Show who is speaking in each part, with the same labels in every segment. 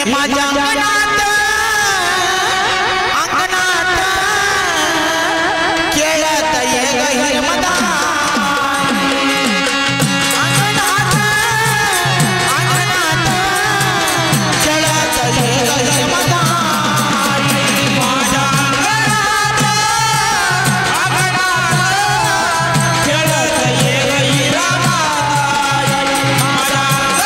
Speaker 1: माझ्या अंगणात खेळत ये ग हिरमदा अंगणात खेळत ये ग हिरमदा माझ्या अंगणात खेळत ये ग हिरमदा माझ्या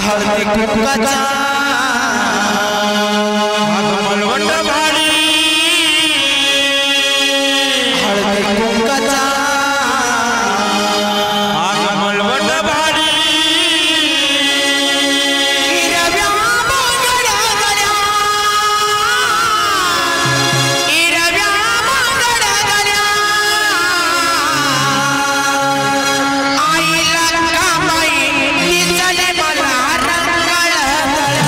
Speaker 1: हळदी कुंकाचा
Speaker 2: मलवट भाडी
Speaker 1: हळदी कुंकाचा
Speaker 2: मलवट भाडी
Speaker 1: हिरव्या बांगड्या गड्या हिरव्या बांगड्या गड्या आईला कामाई दिसले मला रंगळ गळ्या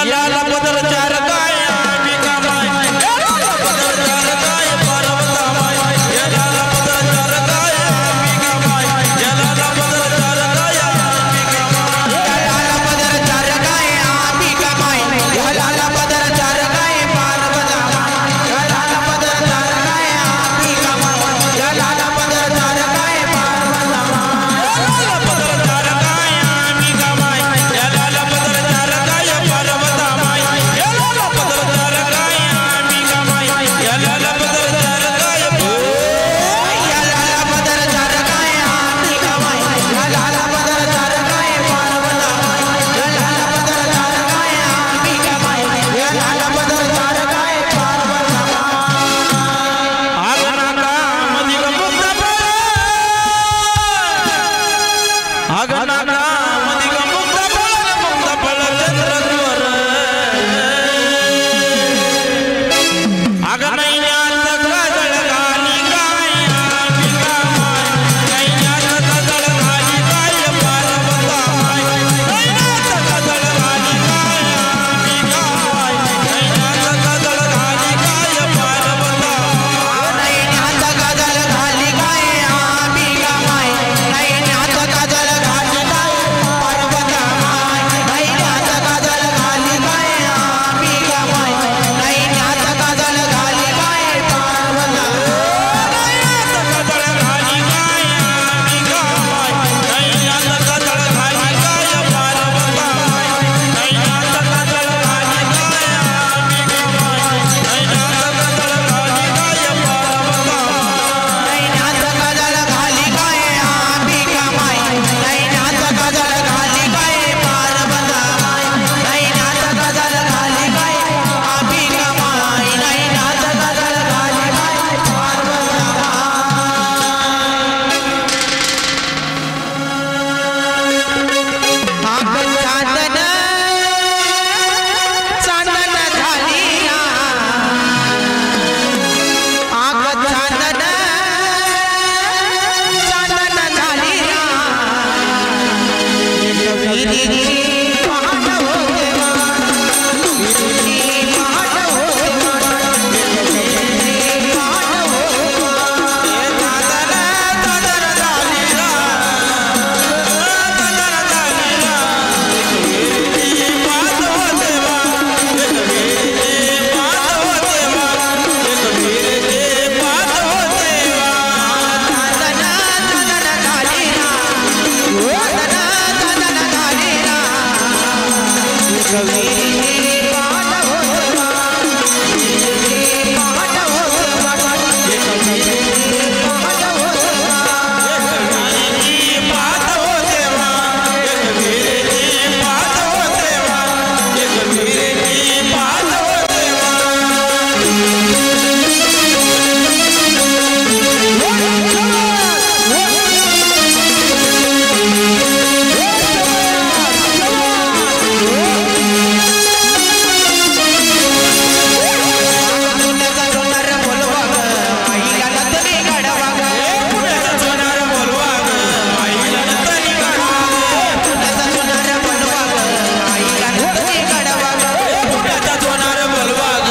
Speaker 2: याला पदर चार काय आम्ही कमाई याला पदर चार काय पर्वता माय याला पदर चार काय आम्ही कमाई याला पदर चार काय आम्ही कमाई
Speaker 1: याला पदर चार काय आम्ही कमाई याला पदर चार काय पर्वता याला पदर चार काय आम्ही कमाई याला पदर चार काय पर्वता
Speaker 2: याला पदर चार काय आम्ही कमाई याला पदर चार काय पर्वता माय याला पदर चार काय आम्ही कमाई याला पदर चार काय
Speaker 1: याला पदर चार काय आम्ही कमाई याला पदर चार काय पर्वता याला पदर चार काय आम्ही कमाई याला पदर चार काय पर्वता
Speaker 2: आगनाका मधी गमुक्त फळ आगनाका मधी गमुक्त फळ चंद्रद्वार आगनैन्यात काजळ घाली काय आम्ही कमाई नैन्यात काजळ घाली काय पर्वता माय नैन्यात काजळ घाली काय आम्ही कमाई नैन्यात काजळ घाली काय पर्वता
Speaker 1: नैन्यात काजळ घाली काय आम्ही कमाई नैन्यात काजळ घाली काय पर्वता नैन्यात काजळ घाली काय आम्ही कमाई नैन्यात काजळ घाली काय पर्वता
Speaker 2: नैन्यात काजळ घाली काय आम्ही कमाई नैन्यात काजळ घाली काय पर्वता नैन्यात काजळ घाली काय आम्ही कमाई नैन्यात काजळ घाली काय पर्वता
Speaker 1: नैन्यात काजळ घाली काय आम्ही कमाई नैन्यात काजळ घाली काय पर्वता नैन्यात काजळ घाली काय आम्ही कमाई नैन्यात काजळ घाली काय चांदन झाली ना आग चांदन झाली ना विहिरीची पहाट होते विहिरीची पहाट होते विहिरीची पहाट होते
Speaker 2: चांदन झाली ना चांदन झाली ना विहिरीची पात होते वा एक विहिरीची पात होते वा एक विहिरीची पात होते वा
Speaker 1: चांदन झाली ना चांदन झाली ना विहिरीची पहाट होते विहिरीची पहाट होते विहिरीची पहाट होते
Speaker 2: विहिरीची पात होते वा एक विहिरीची पात होते वा एक विहिरीची पात होते वा
Speaker 1: पुण्याचा सोनार बोलवा ग आईला नंदनी गाडवा ग
Speaker 2: पुण्याचा सोनार बोलवा ग आईला नंदनी गाडवा
Speaker 1: पुण्याचा सोनार बोलवा ग आईला नंदनी गाडवा ग
Speaker 2: पुण्याचा सोनार बोलवा ग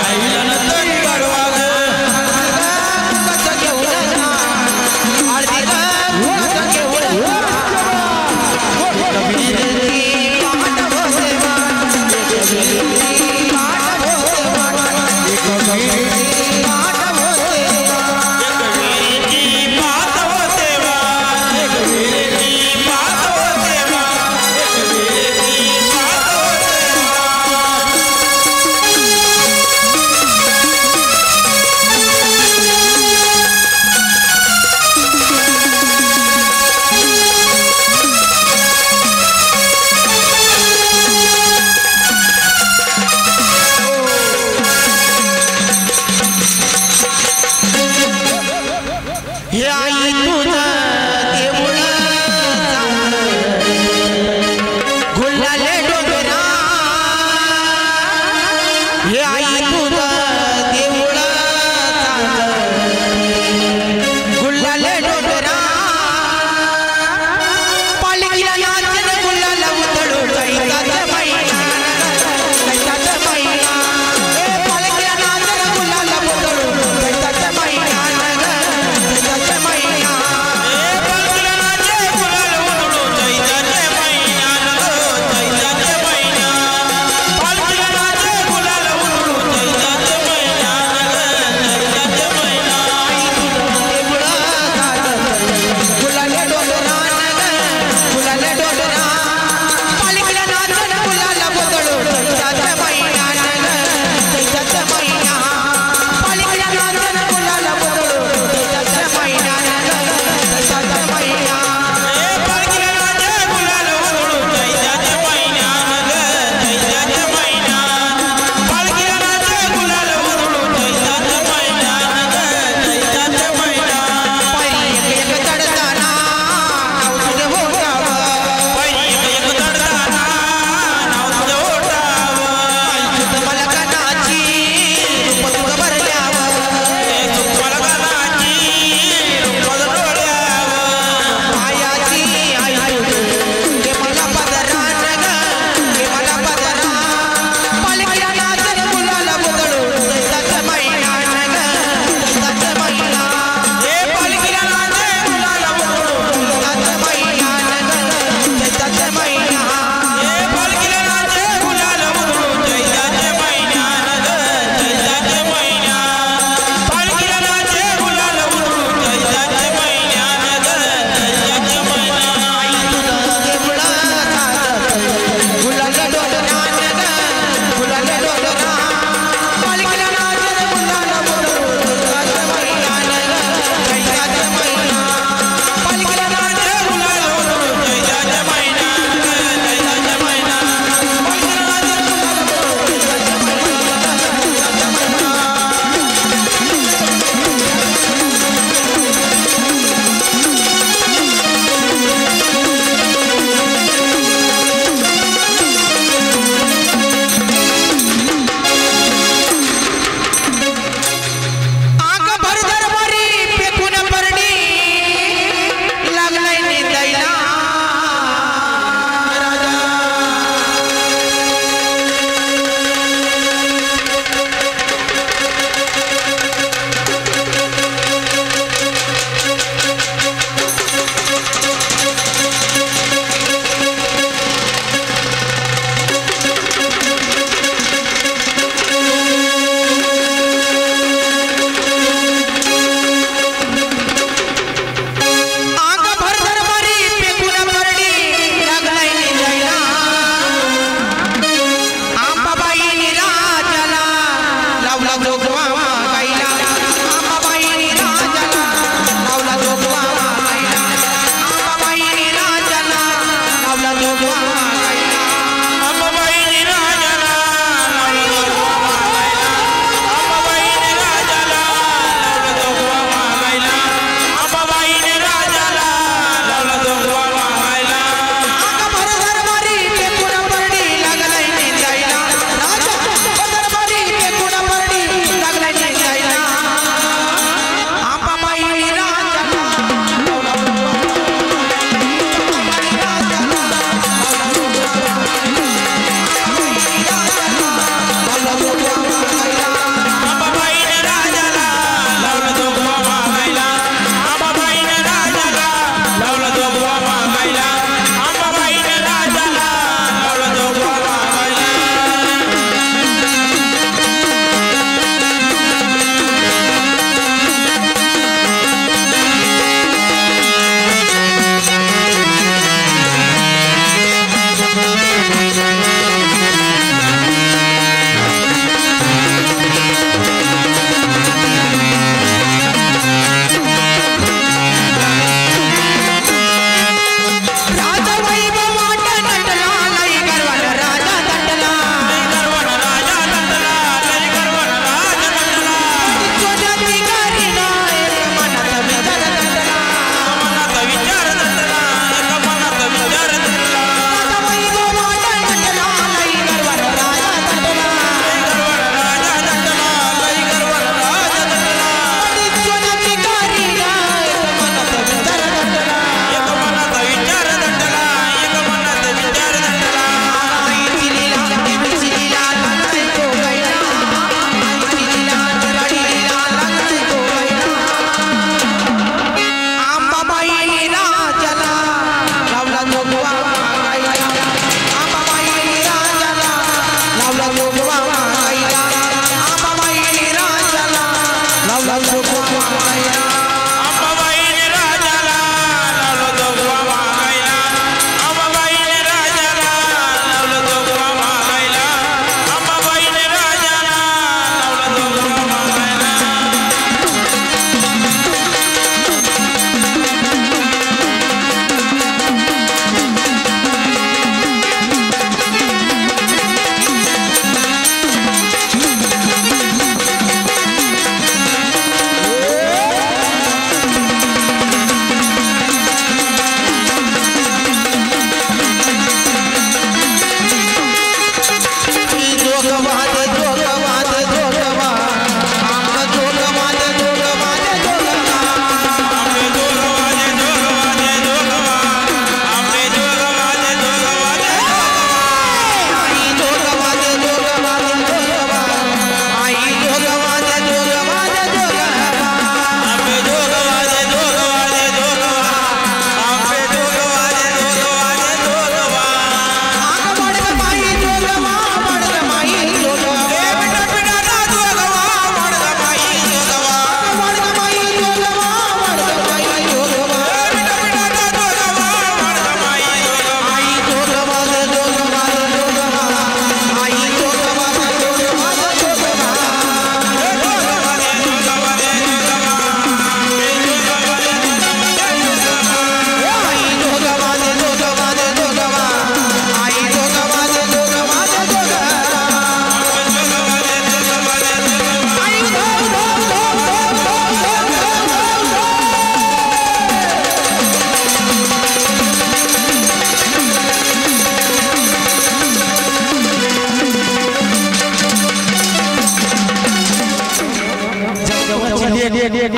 Speaker 2: आईला नंदनी गाडवा ग
Speaker 1: कसं घेऊन आरती ग कसं घेऊन विहिरीची पहाट होते वा विहिरीची पहाट होते वा विहिरीची पहाट होते
Speaker 2: एक विहिरीची पात होते वा एक विहिरीची पात होते वा एक विहिरीची पात होते
Speaker 1: हे आई तुझं देऊळ गुलाले डोंगरा हे आई तुझं देऊळ गुलाले डोंगरा पालखीला नाचन गुलाला उतळू जाईचा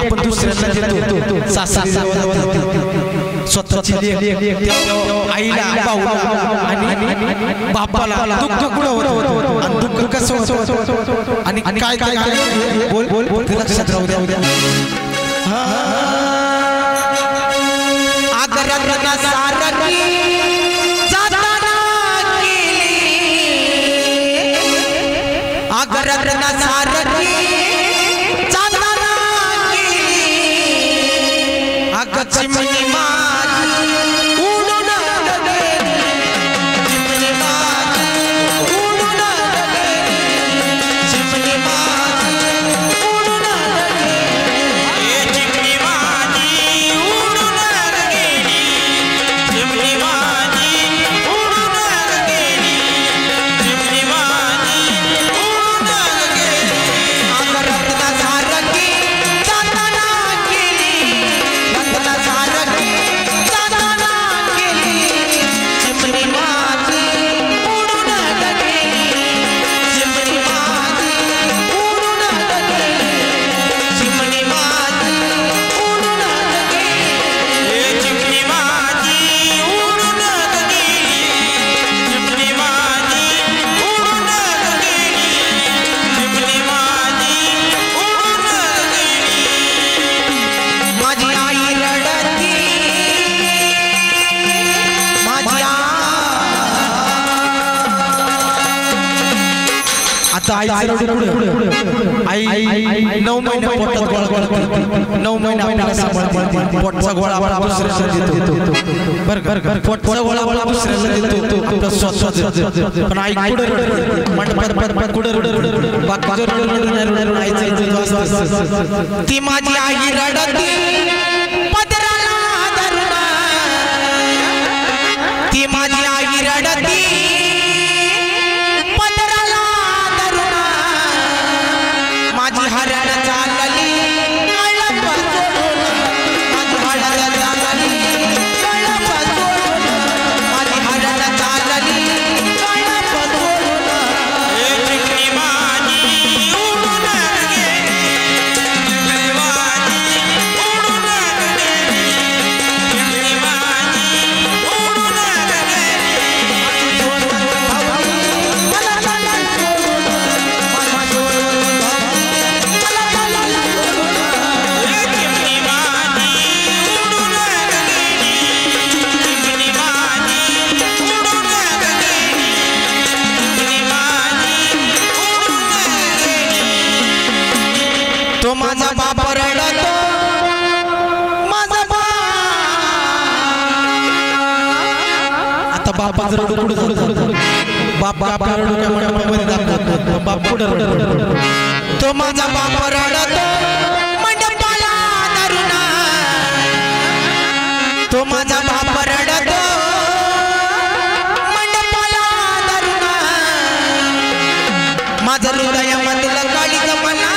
Speaker 1: आपण दुसऱ्यांना देतो स्वतःची आईला भाऊला आणि बापाला दुःख कुठं होतं आणि दुःख कसं होतं आणि काय काय काय बोल बोल बोल लक्षात राहू द्या आदरांना सारखी जाताना केली आदरांना सारखी चिमणी माझी उडून गेली चिमणी माझी उडून गेली चिमणी माझी उडून गेली चिमणी माझी उडून गेली चिमणी माझी उडून गेली चिमणी माझी उडून गेली आदरांना सारखी जाताना केली आई 9 महिने पोटात गोळा करते 9 महिने आपल्याला सांभाळते पोटचा गोळा आपण दुसऱ्याला देतो बरं पोटचा गोळा आपण दुसऱ्याला देतो आपलं स्वतःच पण आई कुठं मंडपात कुठं बाकीचं आईचं ती माझी आई रडती पदराला धरून ती माझी आई रडती तो माझा बाप रडतो माझा बाप आता बापाचं रडू कुठं जातं बाप रडू काय मंडपामध्ये दाखवतो बाप कुठं रडतो तो माझा बाप रडतो मंडपाला धरून तो माझा बाप रडतो मंडपाला धरून माझं हृदयामधलं काळीज मला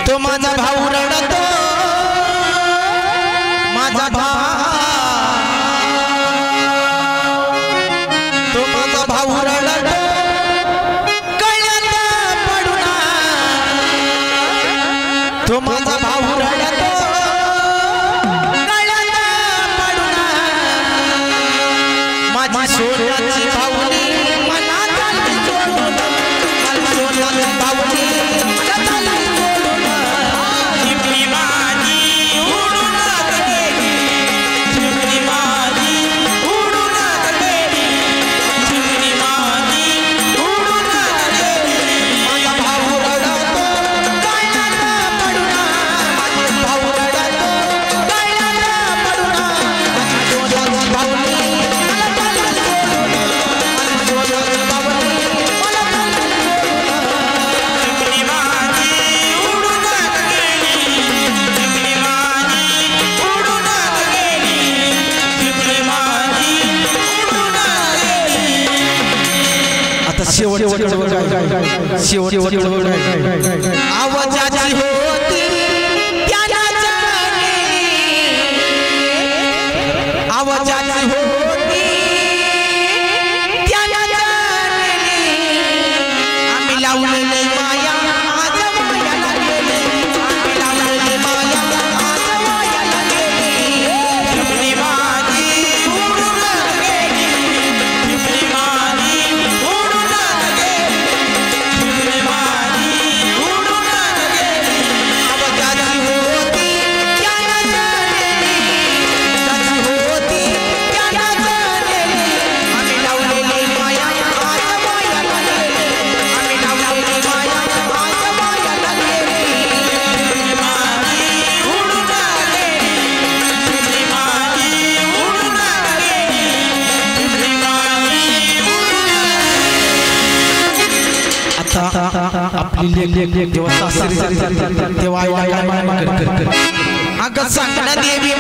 Speaker 1: तो माझा भाऊ रडतो माझा तो माझा भाऊ रडतो कळ्यात पडून तो माझा भाऊ रडतो कळ्यात पडून माझी सोन्याची भाऊली मनात सोडून मला सोन्याची भाऊली आवाजाची होती त्याला जाणे आवाजाची होती त्याला जाणे आम्ही लावलेले माया आज मायाला गेले आम्ही लावलेले माया आज मायाला गेली झुकली माझी उडून गेली झुकली माझी उडून आपली लेक तेव्हा सासरी तेव्हा अगं सांगणं देवी